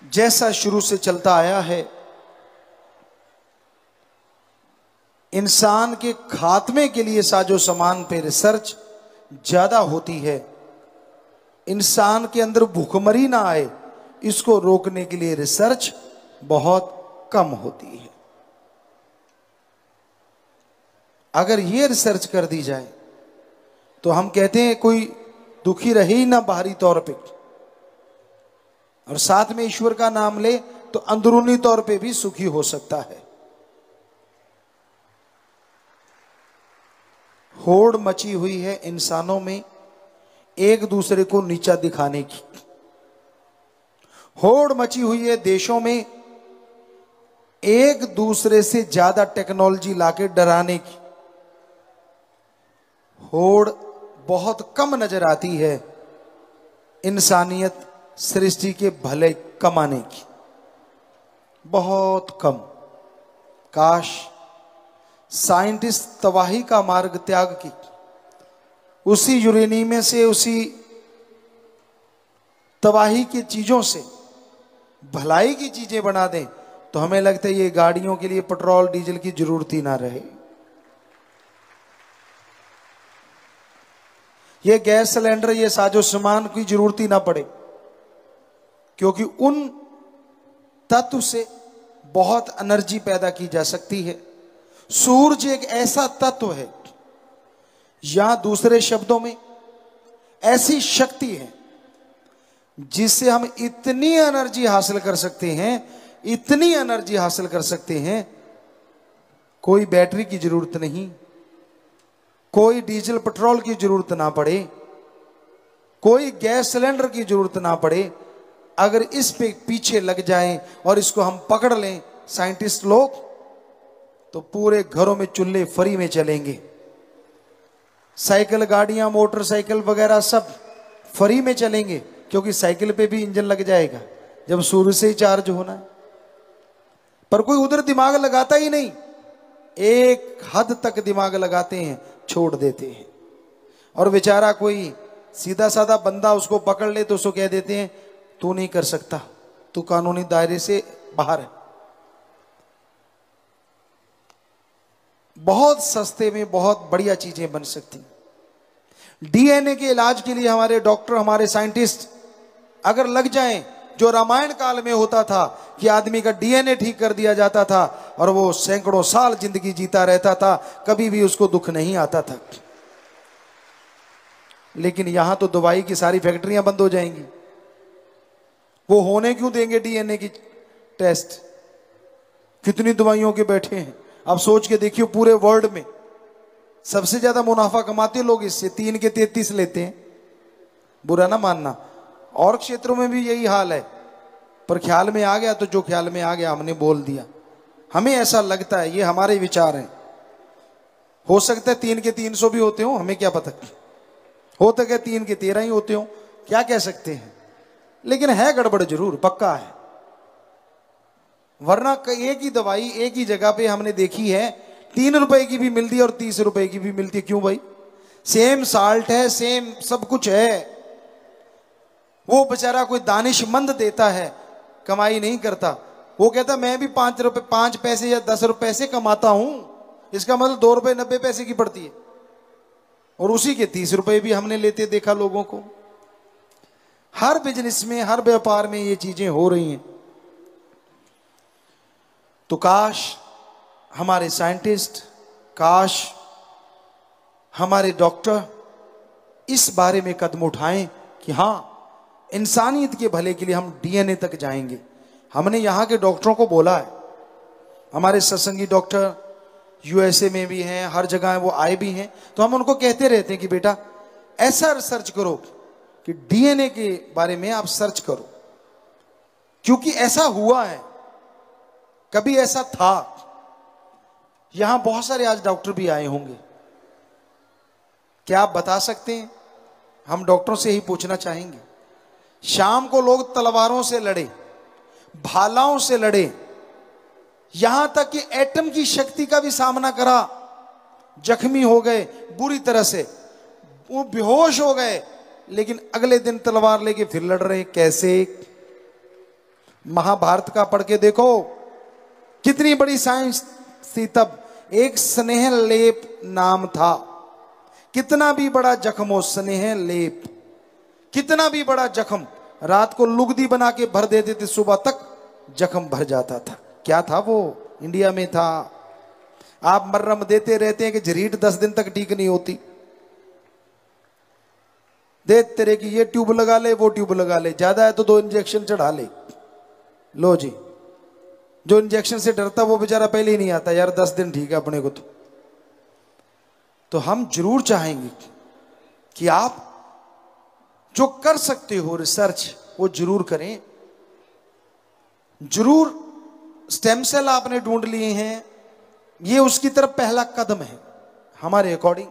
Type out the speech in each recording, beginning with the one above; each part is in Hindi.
जैसा शुरू से चलता आया है, इंसान के खात्मे के लिए साजो सामान पे रिसर्च ज्यादा होती है। इंसान के अंदर भूखमरी ना आए, इसको रोकने के लिए रिसर्च बहुत कम होती है। अगर ये रिसर्च कर दी जाए तो हम कहते हैं कोई दुखी रहे ही ना बाहरी तौर पे, और साथ में ईश्वर का नाम ले तो अंदरूनी तौर पे भी सुखी हो सकता है। होड़ मची हुई है इंसानों में एक दूसरे को नीचा दिखाने की। होड़ मची हुई है देशों में एक दूसरे से ज्यादा टेक्नोलॉजी लाके डराने की। होड़ बहुत कम नजर आती है इंसानियत सृष्टि के भले कमाने की, बहुत कम। काश साइंटिस्ट तबाही का मार्ग त्याग की उसी यूरेनियम में से, उसी तबाही की चीजों से भलाई की चीजें बना दें तो हमें लगता है ये गाड़ियों के लिए पेट्रोल डीजल की जरूरत ही ना रहे, ये गैस सिलेंडर, ये साजो सामान की जरूरत ही ना पड़े, क्योंकि उन तत्व से बहुत एनर्जी पैदा की जा सकती है। सूरज एक ऐसा तत्व है, या दूसरे शब्दों में ऐसी शक्ति है जिससे हम इतनी एनर्जी हासिल कर सकते हैं, इतनी एनर्जी हासिल कर सकते हैं, कोई बैटरी की जरूरत नहीं, कोई डीजल पेट्रोल की जरूरत ना पड़े, कोई गैस सिलेंडर की जरूरत ना पड़े। अगर इस पे पीछे लग जाएं और इसको हम पकड़ लें साइंटिस्ट लोग, तो पूरे घरों में चूल्हे फ्री में चलेंगे, साइकिल, गाड़ियां, मोटरसाइकिल वगैरह सब फ्री में चलेंगे, क्योंकि साइकिल पे भी इंजन लग जाएगा जब सूर्य से ही चार्ज होना है। पर कोई उधर दिमाग लगाता ही नहीं, एक हद तक दिमाग लगाते हैं, छोड़ देते हैं। और बेचारा कोई सीधा साधा बंदा उसको पकड़ ले तो उसको कह देते हैं तू नहीं कर सकता, तू कानूनी दायरे से बाहर है। बहुत सस्ते में बहुत बढ़िया चीजें बन सकती। डीएनए के इलाज के लिए हमारे डॉक्टर, हमारे साइंटिस्ट अगर लग जाएं, जो रामायण काल में होता था कि आदमी का डीएनए ठीक कर दिया जाता था और वो सैकड़ों साल जिंदगी जीता रहता था, कभी भी उसको दुख नहीं आता था। लेकिन यहां तो दवाई की सारी फैक्ट्रियां बंद हो जाएंगी, वो होने क्यों देंगे डीएनए की टेस्ट? कितनी दवाइयों के बैठे हैं। अब सोच के देखियो, पूरे वर्ल्ड में सबसे ज्यादा मुनाफा कमाते लोग इससे 3 के 33 लेते हैं। बुरा ना मानना, और क्षेत्रों में भी यही हाल है, पर ख्याल में आ गया तो जो ख्याल में आ गया हमने बोल दिया। हमें ऐसा लगता है, ये हमारे विचार हैं। हो सकता है 3 के 300 भी होते हो, हमें क्या पता, हो तो क्या 3 के 13 ही होते हो, क्या कह सकते हैं। लेकिन है गड़बड़ जरूर, पक्का है। वरना एक ही दवाई एक ही जगह पे हमने देखी है, 3 रुपए की भी मिलती है और 30 रुपए की भी मिलती है। क्यों भाई? सेम साल्ट है, सेम सब कुछ है। वो बेचारा कोई दानिशमंद देता है, कमाई नहीं करता। वो कहता मैं भी 5 पैसे या 10 रुपए से कमाता हूं, इसका मतलब 2 रुपए 90 पैसे की पड़ती है, और उसी के 30 रुपए भी हमने लेते देखा लोगों को। हर बिजनेस में, हर व्यापार में ये चीजें हो रही हैं। तो काश हमारे साइंटिस्ट, काश हमारे डॉक्टर इस बारे में कदम उठाएं कि हां, इंसानियत के भले के लिए हम डीएनए तक जाएंगे। हमने यहां के डॉक्टरों को बोला है, हमारे सत्संगी डॉक्टर यूएसए में भी हैं, हर जगह वो आए भी हैं, तो हम उनको कहते रहते हैं कि बेटा ऐसा रिसर्च करो कि डीएनए के बारे में आप सर्च करो, क्योंकि ऐसा हुआ है, कभी ऐसा था। यहां बहुत सारे आज डॉक्टर भी आए होंगे, क्या आप बता सकते हैं? हम डॉक्टरों से ही पूछना चाहेंगे। शाम को लोग तलवारों से लड़े, भालाओं से लड़े, यहां तक कि एटम की शक्ति का भी सामना करा, जख्मी हो गए बुरी तरह से, वो बेहोश हो गए, लेकिन अगले दिन तलवार लेके फिर लड़ रहे। कैसे? महाभारत का पढ़ के देखो, कितनी बड़ी साइंस थी तब। एक स्नेह लेप नाम था। कितना भी बड़ा जख्म हो, स्नेह लेप, कितना भी बड़ा जख्म, रात को लुगदी बना के भर देते थे, सुबह तक जख्म भर जाता था। क्या था वो? इंडिया में था। आप मर्रम देते रहते हैं कि झरीट 10 दिन तक ठीक नहीं होती, दे तेरे की ये ट्यूब लगा ले, वो ट्यूब लगा ले, ज्यादा है तो 2 इंजेक्शन चढ़ा ले। लो जी, जो इंजेक्शन से डरता वो बेचारा पहले ही नहीं आता, यार 10 दिन ठीक है अपने को। तो हम जरूर चाहेंगे कि आप जो कर सकते हो रिसर्च, वो जरूर करें। जरूर स्टेम सेल आपने ढूंढ लिए हैं, ये उसकी तरफ पहला कदम है। हमारे अकॉर्डिंग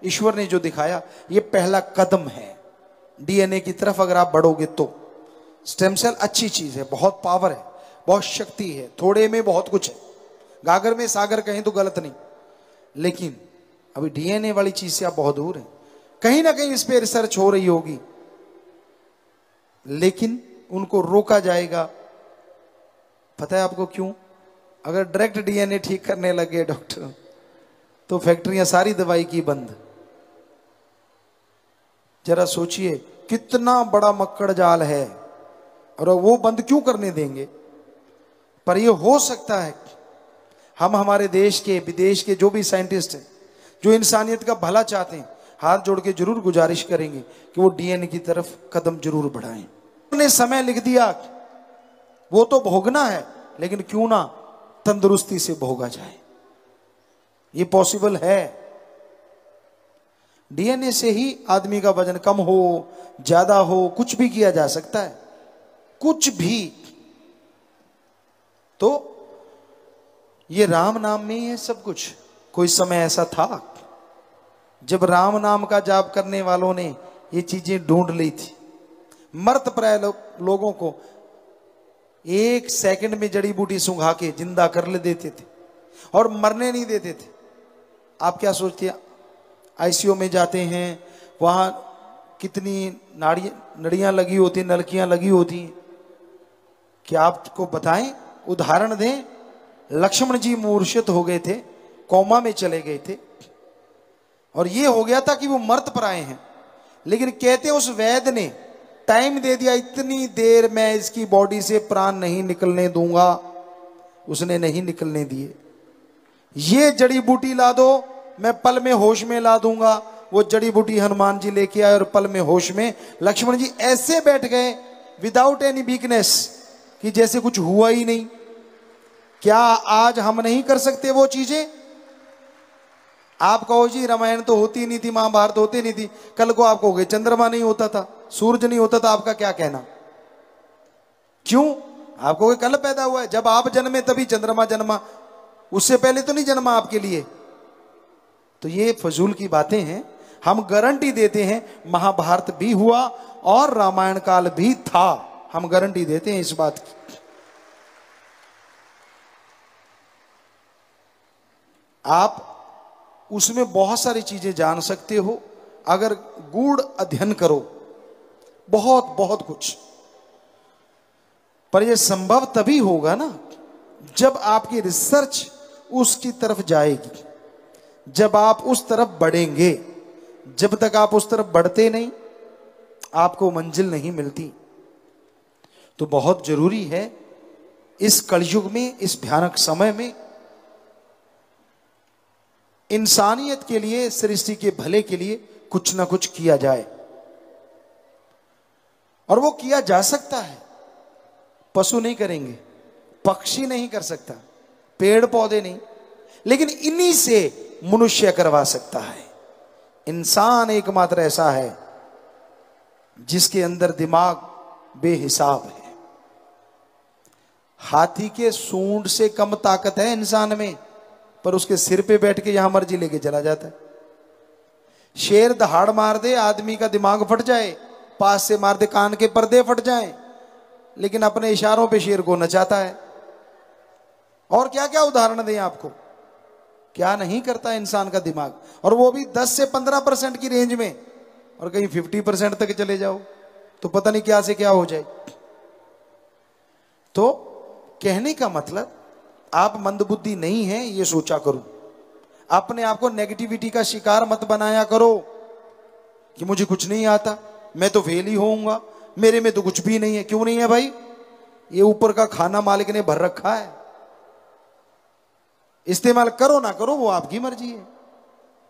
ईश्वर ने जो दिखाया, ये पहला कदम है डीएनए की तरफ। अगर आप बढ़ोगे तो स्टेम सेल अच्छी चीज है, बहुत पावर है, बहुत शक्ति है, थोड़े में बहुत कुछ है। गागर में सागर कहें तो गलत नहीं, लेकिन अभी डीएनए वाली चीज से आप बहुत दूर हैं। कहीं ना कहीं इस पे रिसर्च हो रही होगी, लेकिन उनको रोका जाएगा। पता है आपको क्यों? अगर डायरेक्ट डीएनए ठीक करने लगे डॉक्टर, तो फैक्ट्रियां सारी दवाई की बंद। जरा सोचिए कितना बड़ा मक्कड़ जाल है, और वो बंद क्यों करने देंगे? पर ये हो सकता है हम हमारे देश के, विदेश के जो भी साइंटिस्ट हैं, जो इंसानियत का भला चाहते हैं, हाथ जोड़ के जरूर गुजारिश करेंगे कि वो डीएनए की तरफ कदम जरूर बढ़ाएं। उन्होंने समय लिख दिया, वो तो भोगना है, लेकिन क्यों ना तंदुरुस्ती से भोगा जाए। ये पॉसिबल है। डीएनए से ही आदमी का वजन कम हो, ज्यादा हो, कुछ भी किया जा सकता है, कुछ भी। तो ये राम नाम में ही है सब कुछ। कोई समय ऐसा था जब राम नाम का जाप करने वालों ने ये चीजें ढूंढ ली थी। मर्त प्राय लोगों को 1 सेकंड में जड़ी बूटी सुंघा के जिंदा कर ले देते थे, और मरने नहीं देते थे। आप क्या सोचते हैं? आईसीयू में जाते हैं, वहां कितनी नड़ियां लगी होती, नलकियां लगी होती। क्या आपको बताएं, उदाहरण दें, लक्ष्मण जी मूर्छित हो गए थे, कोमा में चले गए थे, और ये हो गया था कि वो मर्त प्राय हैं। लेकिन कहते उस वैद्य ने टाइम दे दिया, इतनी देर मैं इसकी बॉडी से प्राण नहीं निकलने दूंगा। उसने नहीं निकलने दिए। ये जड़ी बूटी ला दो, मैं पल में होश में ला दूंगा। वो जड़ी बूटी हनुमान जी लेके आए, और पल में होश में लक्ष्मण जी ऐसे बैठ गए, विदाउट एनी वीकनेस, कि जैसे कुछ हुआ ही नहीं। क्या आज हम नहीं कर सकते वो चीजें? आप कहो जी रामायण तो होती नहीं थी, महाभारत होती नहीं थी, कल को आप कहोगे चंद्रमा नहीं होता था, सूरज नहीं होता था, आपका क्या कहना? क्यों? आप कहोगे कल पैदा हुआ है, जब आप जन्मे तभी चंद्रमा जन्मा, उससे पहले तो नहीं जन्मा आपके लिए। तो ये फजूल की बातें हैं। हम गारंटी देते हैं महाभारत भी हुआ और रामायण काल भी था, हम गारंटी देते हैं इस बात की। आप उसमें बहुत सारी चीजें जान सकते हो अगर गूढ़ अध्ययन करो, बहुत बहुत कुछ। पर यह संभव तभी होगा ना जब आपकी रिसर्च उसकी तरफ जाएगी, जब आप उस तरफ बढ़ेंगे। जब तक आप उस तरफ बढ़ते नहीं, आपको मंजिल नहीं मिलती। तो बहुत जरूरी है इस कलयुग में, इस भयानक समय में, इंसानियत के लिए, सृष्टि के भले के लिए कुछ ना कुछ किया जाए। और वो किया जा सकता है। पशु नहीं करेंगे, पक्षी नहीं कर सकता, पेड़ पौधे नहीं, लेकिन इन्हीं से मनुष्य करवा सकता है। इंसान एकमात्र ऐसा है जिसके अंदर दिमाग बेहिसाब है। हाथी के सूंड से कम ताकत है इंसान में, पर उसके सिर पे बैठ के यहां मर्जी लेके चला जाता है। शेर दहाड़ मार दे, आदमी का दिमाग फट जाए, पास से मार दे, कान के पर्दे फट जाएं, लेकिन अपने इशारों पे शेर को नचाता है। और क्या क्या उदाहरण दें आपको, क्या नहीं करता इंसान का दिमाग। और वो भी 10 से 15% की रेंज में, और कहीं 50% तक चले जाओ तो पता नहीं क्या से क्या हो जाए। तो कहने का मतलब आप मंदबुद्धि नहीं हैं ये सोचा करो। अपने आप को नेगेटिविटी का शिकार मत बनाया करो कि मुझे कुछ नहीं आता, मैं तो फेल ही होऊंगा, मेरे में तो कुछ भी नहीं है। क्यों नहीं है भाई? ये ऊपर का खाना मालिक ने भर रखा है, इस्तेमाल करो ना करो वो आपकी मर्जी है,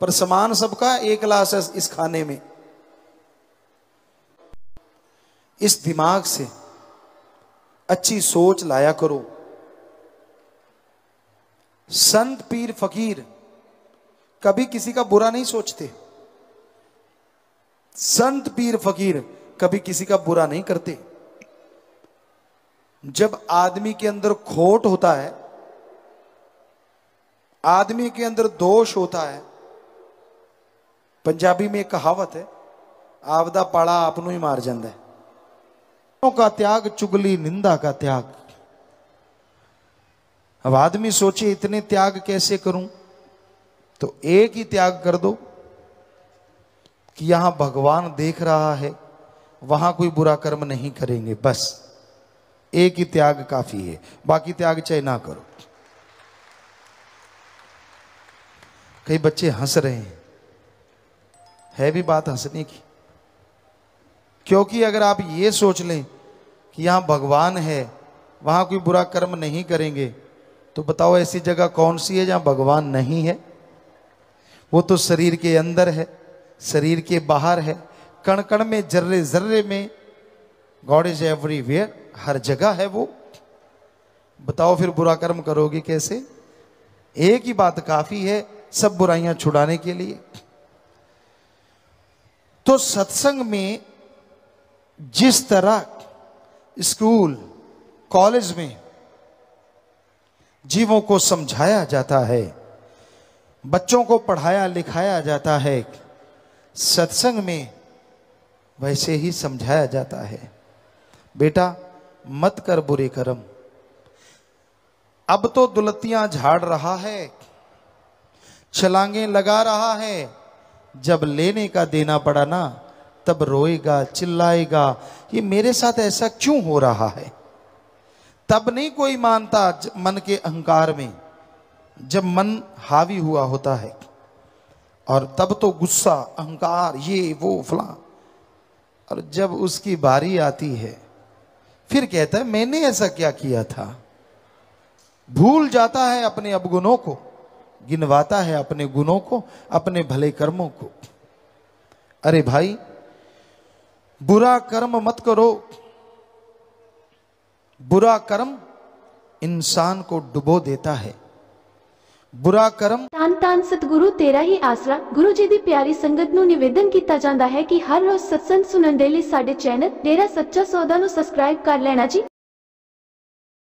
पर सामान सबका एक क्लास है इस खाने में। इस दिमाग से अच्छी सोच लाया करो। संत पीर फकीर कभी किसी का बुरा नहीं सोचते, संत पीर फकीर कभी किसी का बुरा नहीं करते। जब आदमी के अंदर खोट होता है, आदमी के अंदर दोष होता है, पंजाबी में एक कहावत है, आपदा पाड़ा आपनों ही मार जाता है। का त्याग चुगली निंदा का त्याग। अब आदमी सोचे इतने त्याग कैसे करूं, तो एक ही त्याग कर दो कि यहां भगवान देख रहा है, वहां कोई बुरा कर्म नहीं करेंगे, बस एक ही त्याग काफी है, बाकी त्याग चाहे ना करो। कई बच्चे हंस रहे हैं, है भी बात हंसने की, क्योंकि अगर आप ये सोच लें कि यहां भगवान है, वहां कोई बुरा कर्म नहीं करेंगे, तो बताओ ऐसी जगह कौन सी है जहां भगवान नहीं है? वो तो शरीर के अंदर है, शरीर के बाहर है, कण कण में, जर्रे जर्रे में। गॉड इज एवरीवेयर, हर जगह है वो। बताओ फिर बुरा कर्म करोगे कैसे? एक ही बात काफी है सब बुराइयां छुड़ाने के लिए। तो सत्संग में जिस तरह स्कूल कॉलेज में जीवों को समझाया जाता है, बच्चों को पढ़ाया लिखाया जाता है, सत्संग में वैसे ही समझाया जाता है। बेटा मत कर बुरे कर्म। अब तो दुलतियां झाड़ रहा है, छलांगे लगा रहा है, जब लेने का देना पड़ा ना तब रोएगा चिल्लाएगा, ये मेरे साथ ऐसा क्यों हो रहा है। तब नहीं कोई मानता मन के अहंकार में, जब मन हावी हुआ होता है, और तब तो गुस्सा अहंकार ये वो फलां, और जब उसकी बारी आती है फिर कहता है मैंने ऐसा क्या किया था। भूल जाता है अपने अवगुणों को, गिनवाता है अपने गुणों को, अपने भले कर्मों को। अरे भाई बुरा कर्म मत करो, बुरा कर्म इंसान को डुबो देता है। बुरा कर्म ਧੰਨ ਧੰਨ ਸਤਿਗੁਰੂ ਤੇਰਾ ਹੀ ਆਸਰਾ। ਗੁਰੂ ਜੀ ਦੀ ਪਿਆਰੀ ਸੰਗਤ ਨੂੰ ਨਿਵੇਦਨ ਕੀਤਾ ਜਾਂਦਾ ਹੈ ਕਿ ਹਰ ਰੋਜ਼ ਸਤਸੰਗ ਸੁਣਨ ਦੇ ਲਈ ਸਾਡੇ ਚੈਨਲ ਡੇਰਾ ਸੱਚਾ ਸੌਦਾ ਨੂੰ ਸਬਸਕ੍ਰਾਈਬ ਕਰ ਲੈਣਾ ਜੀ।